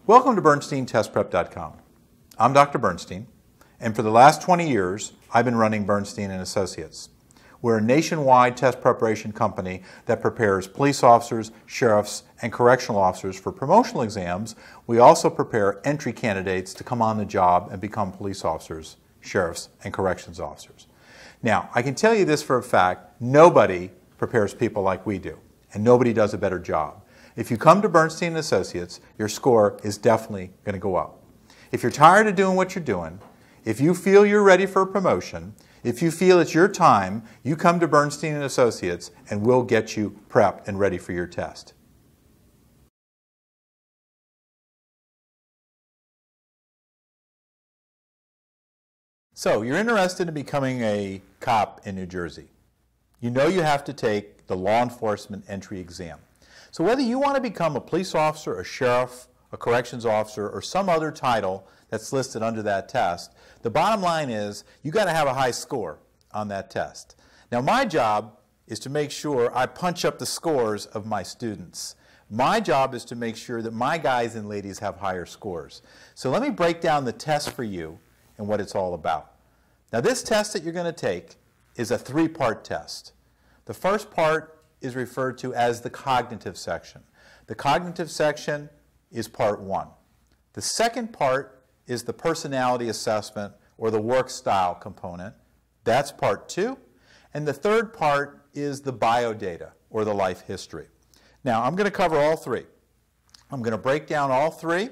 Welcome to BernsteinTestPrep.com. I'm Dr. Bernstein, and for the last 20 years, I've been running Bernstein & Associates. We're a nationwide test preparation company that prepares police officers, sheriffs, and correctional officers for promotional exams. We also prepare entry candidates to come on the job and become police officers, sheriffs, and corrections officers. Now, I can tell you this for a fact, nobody prepares people like we do, and nobody does a better job. If you come to Bernstein & Associates, your score is definitely going to go up. If you're tired of doing what you're doing, if you feel you're ready for a promotion, if you feel it's your time, you come to Bernstein & Associates and we'll get you prepped and ready for your test. So, you're interested in becoming a cop in New Jersey. You know you have to take the law enforcement entry exam. So whether you want to become a police officer, a sheriff, a corrections officer, or some other title that's listed under that test, the bottom line is you got to have a high score on that test. Now my job is to make sure I punch up the scores of my students. My job is to make sure that my guys and ladies have higher scores. So let me break down the test for you and what it's all about. Now this test that you're going to take is a three-part test. The first part is referred to as the cognitive section. The cognitive section is part one. The second part is the personality assessment or the work style component. That's part two. And the third part is the biodata or the life history. Now I'm going to cover all three. I'm going to break down all three.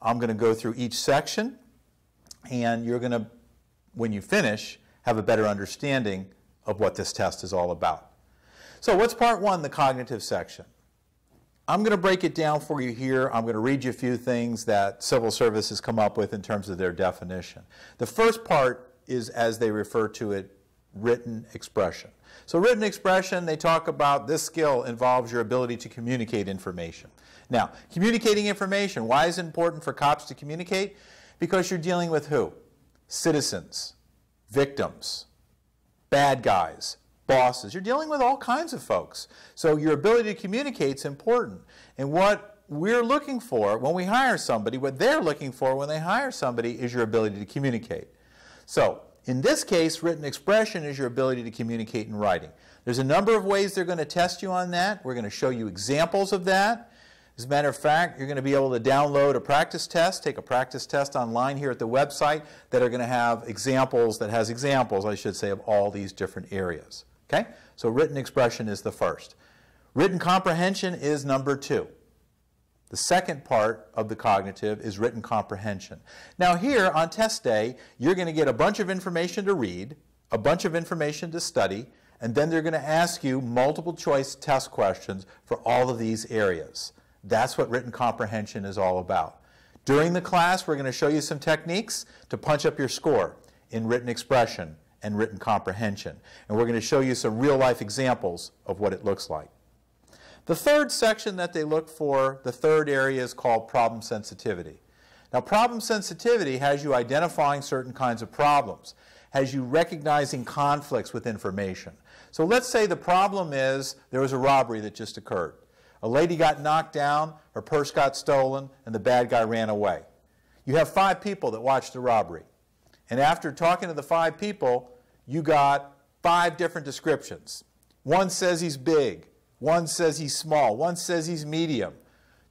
I'm going to go through each section, and you're going to, when you finish, have a better understanding of what this test is all about. So what's part one, the cognitive section? I'm going to break it down for you here. I'm going to read you a few things that civil service has come up with in terms of their definition. The first part is, as they refer to it, written expression. So written expression, they talk about this skill involves your ability to communicate information. Now, communicating information, why is it important for cops to communicate? Because you're dealing with who? Citizens, victims, bad guys, bosses. You're dealing with all kinds of folks. So your ability to communicate is important. And what we're looking for when we hire somebody, what they're looking for when they hire somebody is your ability to communicate. So in this case, written expression is your ability to communicate in writing. There's a number of ways they're going to test you on that. We're going to show you examples of that. As a matter of fact, you're going to be able to download a practice test, take a practice test online here at the website that are going to have examples, I should say, of all these different areas. Okay? So written expression is the first. Written comprehension is number two. The second part of the cognitive is written comprehension. Now here on test day, you're going to get a bunch of information to read, a bunch of information to study, and then they're going to ask you multiple choice test questions for all of these areas. That's what written comprehension is all about. During the class, we're going to show you some techniques to punch up your score in written expression and written comprehension. And we're going to show you some real-life examples of what it looks like. The third section that they look for, the third area, is called problem sensitivity. Now, problem sensitivity has you identifying certain kinds of problems, has you recognizing conflicts with information. So let's say the problem is there was a robbery that just occurred. A lady got knocked down, her purse got stolen, and the bad guy ran away. You have 5 people that watched the robbery. And after talking to the 5 people, you got 5 different descriptions. One says he's big. One says he's small. One says he's medium.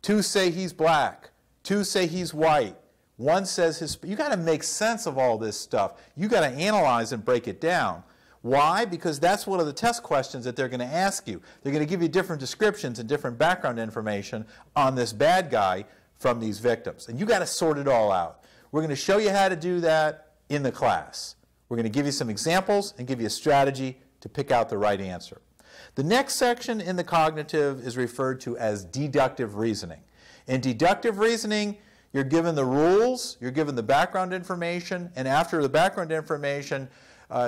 2 say he's black. 2 say he's white. One says his... You got to make sense of all this stuff. You got to analyze and break it down. Why? Because that's one of the test questions that they're going to ask you. They're going to give you different descriptions and different background information on this bad guy from these victims. And you got to sort it all out. We're going to show you how to do that in the class. We're going to give you some examples and give you a strategy to pick out the right answer. The next section in the cognitive is referred to as deductive reasoning. In deductive reasoning, you're given the rules, you're given the background information, and after the background information,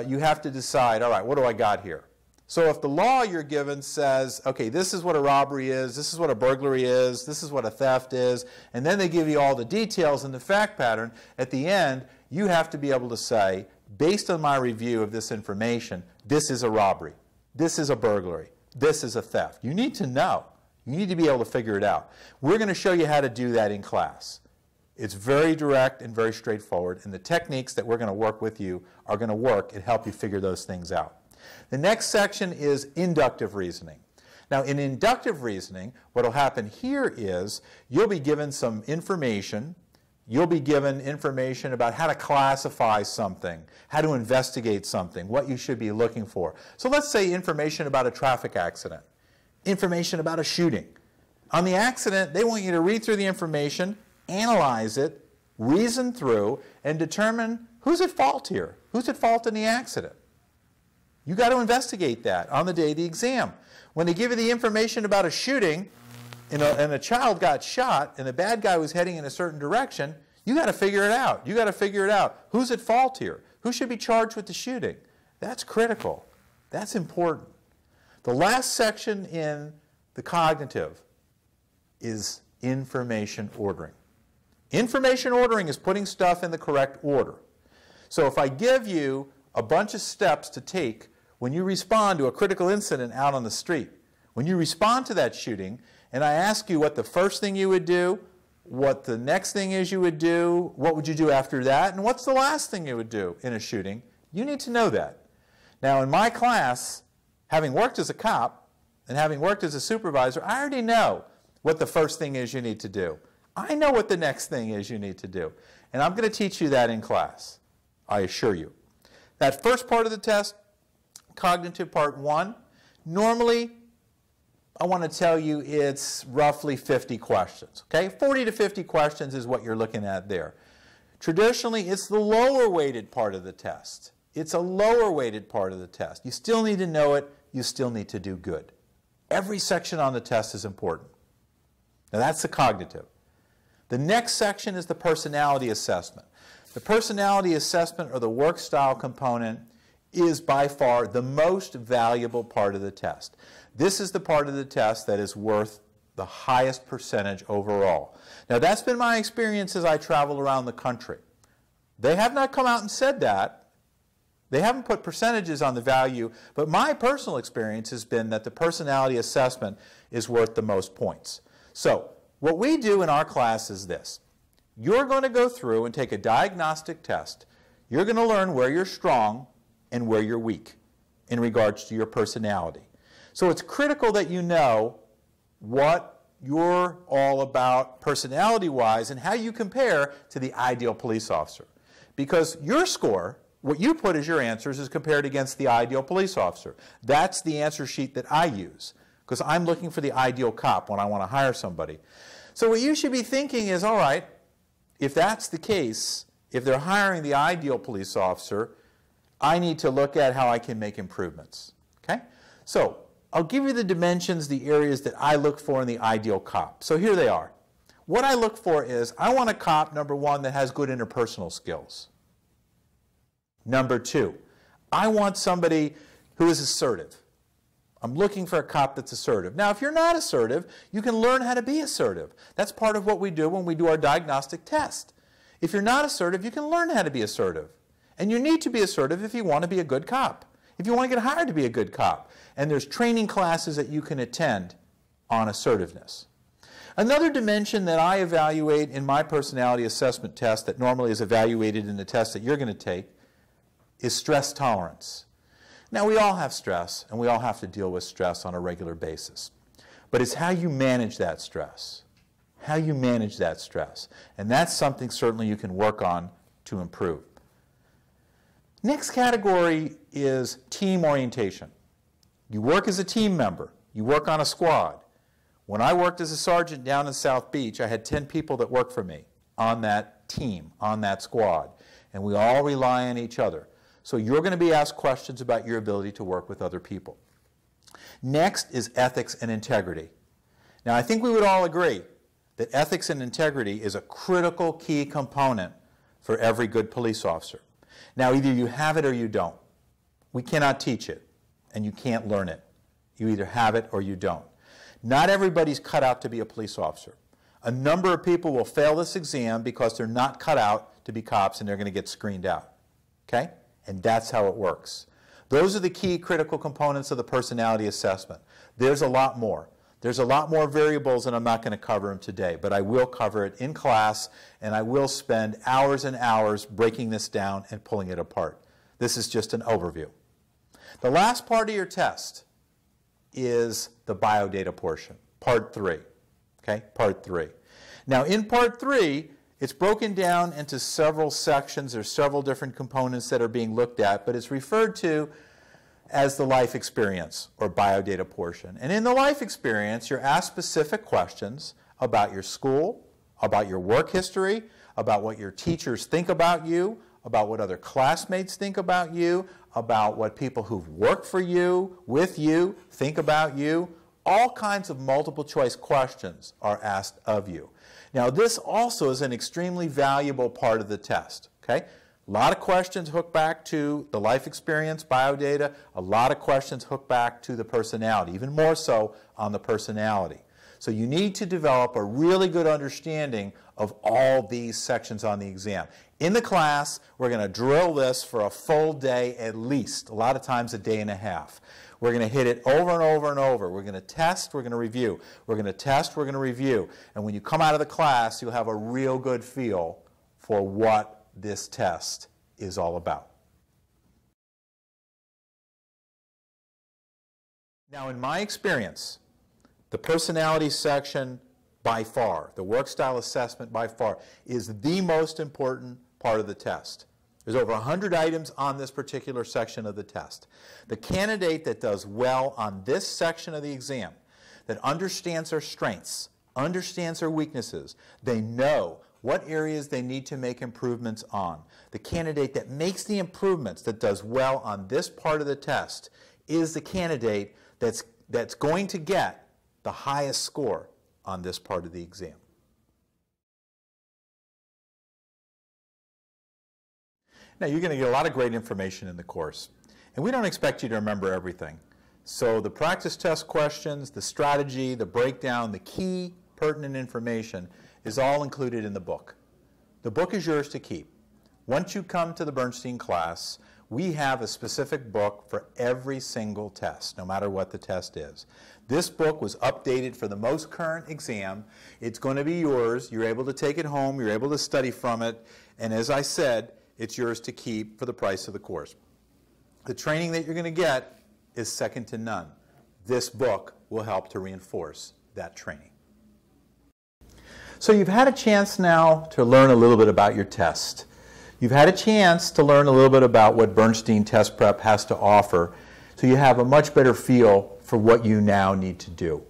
you have to decide, all right, what do I got here? So if the law you're given says, okay, this is what a robbery is, this is what a burglary is, this is what a theft is, and then they give you all the details and the fact pattern, at the end, you have to be able to say, based on my review of this information, this is a robbery, this is a burglary, this is a theft. You need to know. You need to be able to figure it out. We're going to show you how to do that in class. It's very direct and very straightforward, and the techniques that we're going to work with you are going to work and help you figure those things out. The next section is inductive reasoning. Now, in inductive reasoning, what will happen here is you'll be given some information. You'll be given information about how to classify something, how to investigate something, what you should be looking for. So let's say information about a traffic accident, information about a shooting. On the accident, they want you to read through the information, analyze it, reason through, and determine who's at fault here, who's at fault in the accident. You got to investigate that on the day of the exam. When they give you the information about a shooting and a child got shot and the bad guy was heading in a certain direction, you got to figure it out. You got to figure it out. Who's at fault here? Who should be charged with the shooting? That's critical. That's important. The last section in the cognitive is information ordering. Information ordering is putting stuff in the correct order. So if I give you a bunch of steps to take when you respond to a critical incident out on the street, when you respond to that shooting, and I ask you what the first thing you would do, what the next thing is you would do, what would you do after that, and what's the last thing you would do in a shooting, you need to know that. Now in my class, having worked as a cop and having worked as a supervisor, I already know what the first thing is you need to do. I know what the next thing is you need to do. And I'm going to teach you that in class, I assure you. That first part of the test, cognitive part 1, normally I want to tell you it's roughly 50 questions. Okay? 40 to 50 questions is what you're looking at there. Traditionally, it's the lower weighted part of the test. It's a lower weighted part of the test. You still need to know it. You still need to do good. Every section on the test is important. Now that's the cognitive. The next section is the personality assessment. The personality assessment, or the work style component, is by far the most valuable part of the test. This is the part of the test that is worth the highest percentage overall. Now that's been my experience as I travel around the country. They have not come out and said that. They haven't put percentages on the value, but my personal experience has been that the personality assessment is worth the most points. So what we do in our class is this. You're going to go through and take a diagnostic test. You're going to learn where you're strong and where you're weak in regards to your personality. So it's critical that you know what you're all about personality-wise and how you compare to the ideal police officer. Because your score, what you put as your answers, is compared against the ideal police officer. That's the answer sheet that I use, because I'm looking for the ideal cop when I want to hire somebody. So what you should be thinking is, all right, if that's the case, if they're hiring the ideal police officer, I need to look at how I can make improvements. Okay? So I'll give you the dimensions, the areas that I look for in the ideal cop. So here they are. What I look for is, I want a cop, number one, that has good interpersonal skills. Number two, I want somebody who is assertive. I'm looking for a cop that's assertive. Now, if you're not assertive, you can learn how to be assertive. That's part of what we do when we do our diagnostic test. If you're not assertive, you can learn how to be assertive. And you need to be assertive if you want to be a good cop, if you want to get hired to be a good cop. And there's training classes that you can attend on assertiveness. Another dimension that I evaluate in my personality assessment test that normally is evaluated in the test that you're going to take is stress tolerance. Now, we all have stress, and we all have to deal with stress on a regular basis. But it's how you manage that stress. How you manage that stress. And that's something certainly you can work on to improve. Next category is team orientation. You work as a team member. You work on a squad. When I worked as a sergeant down in South Beach, I had 10 people that worked for me on that team, on that squad. And we all rely on each other. So you're going to be asked questions about your ability to work with other people. Next is ethics and integrity. Now, I think we would all agree that ethics and integrity is a critical key component for every good police officer. Now, either you have it or you don't. We cannot teach it, and you can't learn it. You either have it or you don't. Not everybody's cut out to be a police officer. A number of people will fail this exam because they're not cut out to be cops and they're going to get screened out. Okay? And that's how it works. Those are the key critical components of the personality assessment. There's a lot more. There's a lot more variables and I'm not going to cover them today, but I will cover it in class and I will spend hours and hours breaking this down and pulling it apart. This is just an overview. The last part of your test is the biodata portion, part 3. Okay, part 3. Now in part 3, it's broken down into several sections. There's several different components that are being looked at, but it's referred to as the life experience or biodata portion. And in the life experience, you're asked specific questions about your school, about your work history, about what your teachers think about you, about what other classmates think about you, about what people who've worked for you, with you, think about you. All kinds of multiple choice questions are asked of you. Now this also is an extremely valuable part of the test. Okay? A lot of questions hook back to the life experience, biodata. A lot of questions hook back to the personality, even more so on the personality. So you need to develop a really good understanding of all these sections on the exam. In the class, we're going to drill this for a full day at least, a lot of times a day and a half. We're going to hit it over and over and over. We're going to test, we're going to review. We're going to test, we're going to review. And when you come out of the class, you'll have a real good feel for what this test is all about. Now, in my experience, the personality section by far, the work style assessment by far, is the most important part of the test. There's over 100 items on this particular section of the test. The candidate that does well on this section of the exam, that understands their strengths, understands their weaknesses, they know what areas they need to make improvements on. The candidate that makes the improvements, that does well on this part of the test, is the candidate that's going to get the highest score on this part of the exam. Now you're going to get a lot of great information in the course, and we don't expect you to remember everything. So the practice test questions, the strategy, the breakdown, the key pertinent information is all included in the book. The book is yours to keep. Once you come to the Bernstein class, we have a specific book for every single test, no matter what the test is. This book was updated for the most current exam. It's going to be yours. You're able to take it home. You're able to study from it. And as I said, it's yours to keep for the price of the course. The training that you're going to get is second to none. This book will help to reinforce that training. So you've had a chance now to learn a little bit about your test. You've had a chance to learn a little bit about what Bernstein Test Prep has to offer, so you have a much better feel for what you now need to do.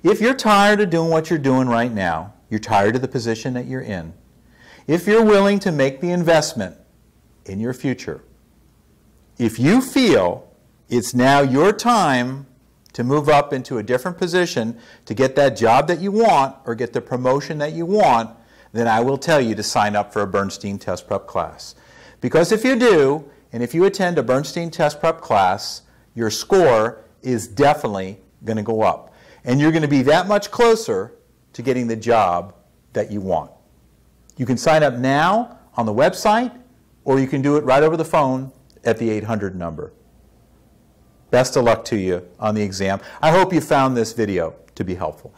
If you're tired of doing what you're doing right now, you're tired of the position that you're in, if you're willing to make the investment in your future, if you feel it's now your time to move up into a different position to get that job that you want or get the promotion that you want, then I will tell you to sign up for a Bernstein Test Prep class. Because if you do, and if you attend a Bernstein Test Prep class, your score is definitely going to go up. And you're going to be that much closer to getting the job that you want. You can sign up now on the website, or you can do it right over the phone at the 800 number. Best of luck to you on the exam. I hope you found this video to be helpful.